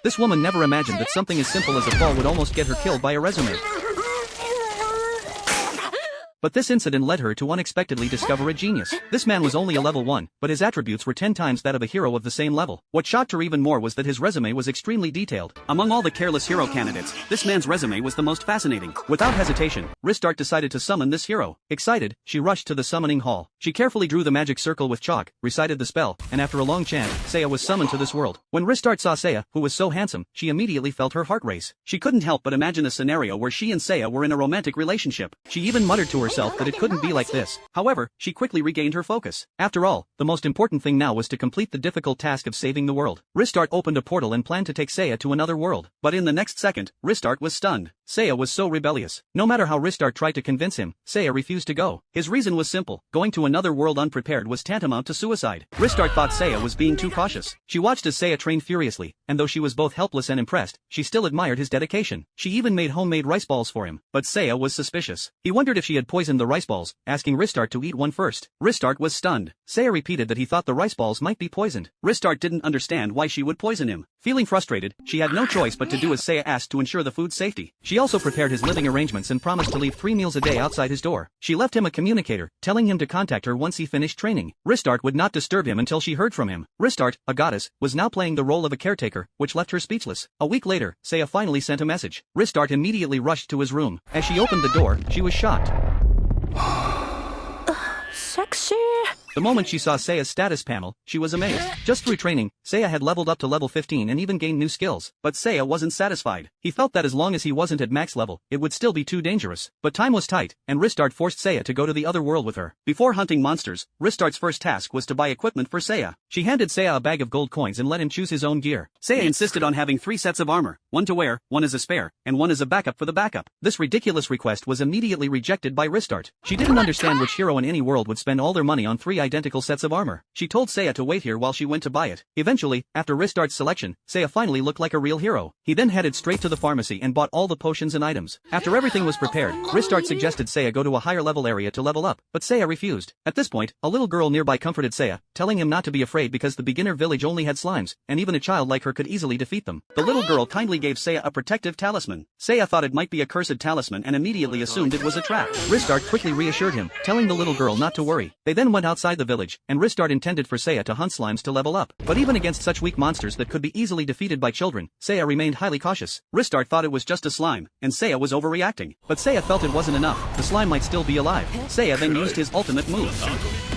This woman never imagined that something as simple as a fall would almost get her killed by a resume. But this incident led her to unexpectedly discover a genius. This man was only a level 1, but his attributes were 10 times that of a hero of the same level. What shocked her even more was that his resume was extremely detailed. Among all the careless hero candidates, this man's resume was the most fascinating. Without hesitation, Ristark decided to summon this hero. Excited, she rushed to the summoning hall. She carefully drew the magic circle with chalk, recited the spell, and after a long chant, Seiya was summoned to this world. When Ristark saw Seiya, who was so handsome, she immediately felt her heart race. She couldn't help but imagine a scenario where she and Seiya were in a romantic relationship. She even muttered to herself that it couldn't be like this. However, she quickly regained her focus. After all, the most important thing now was to complete the difficult task of saving the world. Ristark opened a portal and planned to take Seiya to another world. But in the next second, Ristark was stunned. Seiya was so rebellious. No matter how Ristark tried to convince him, Seiya refused to go. His reason was simple. Going to another world unprepared was tantamount to suicide. Ristark thought Seiya was being too cautious. She watched as Seiya trained furiously, and though she was both helpless and impressed, she still admired his dedication. She even made homemade rice balls for him. But Seiya was suspicious. He wondered if she had poisoned the rice balls, asking Ristark to eat one first. Ristark was stunned. Seiya repeated that he thought the rice balls might be poisoned. Ristark didn't understand why she would poison him. Feeling frustrated, she had no choice but to do as Seiya asked to ensure the food's safety. She also prepared his living arrangements and promised to leave 3 meals a day outside his door. She left him a communicator, telling him to contact her once he finished training. Ristark would not disturb him until she heard from him. Ristark, a goddess, was now playing the role of a caretaker, which left her speechless. A week later, Seiya finally sent a message. Ristark immediately rushed to his room. As she opened the door, she was shocked. Sexy. The moment she saw Seiya's status panel, she was amazed. Just through training, Seiya had leveled up to level 15 and even gained new skills. But Seiya wasn't satisfied. He felt that as long as he wasn't at max level, it would still be too dangerous. But time was tight, and Ristark forced Seiya to go to the other world with her. Before hunting monsters, Ristark's first task was to buy equipment for Seiya. She handed Seiya a bag of gold coins and let him choose his own gear. Seiya insisted on having 3 sets of armor, one to wear, one as a spare, and one as a backup for the backup. This ridiculous request was immediately rejected by Ristark. She didn't understand which hero in any world would spend all their money on 3 identical sets of armor. She told Seiya to wait here while she went to buy it. Eventually, after Ristark's selection, Seiya finally looked like a real hero. He then headed straight to the pharmacy and bought all the potions and items. After everything was prepared, Ristark suggested Seiya go to a higher level area to level up, but Seiya refused. At this point, a little girl nearby comforted Seiya, telling him not to be afraid because the beginner village only had slimes, and even a child like her could easily defeat them. The little girl kindly gave Seiya a protective talisman. Seiya thought it might be a cursed talisman and immediately assumed it was a trap. Ristark quickly reassured him, telling the little girl not to worry. They then went outside the village, and Ristark intended for Seiya to hunt slimes to level up. But even against such weak monsters that could be easily defeated by children, Seiya remained highly cautious. Ristark thought it was just a slime, and Seiya was overreacting. But Seiya felt it wasn't enough. The slime might still be alive. Seiya then used his ultimate move.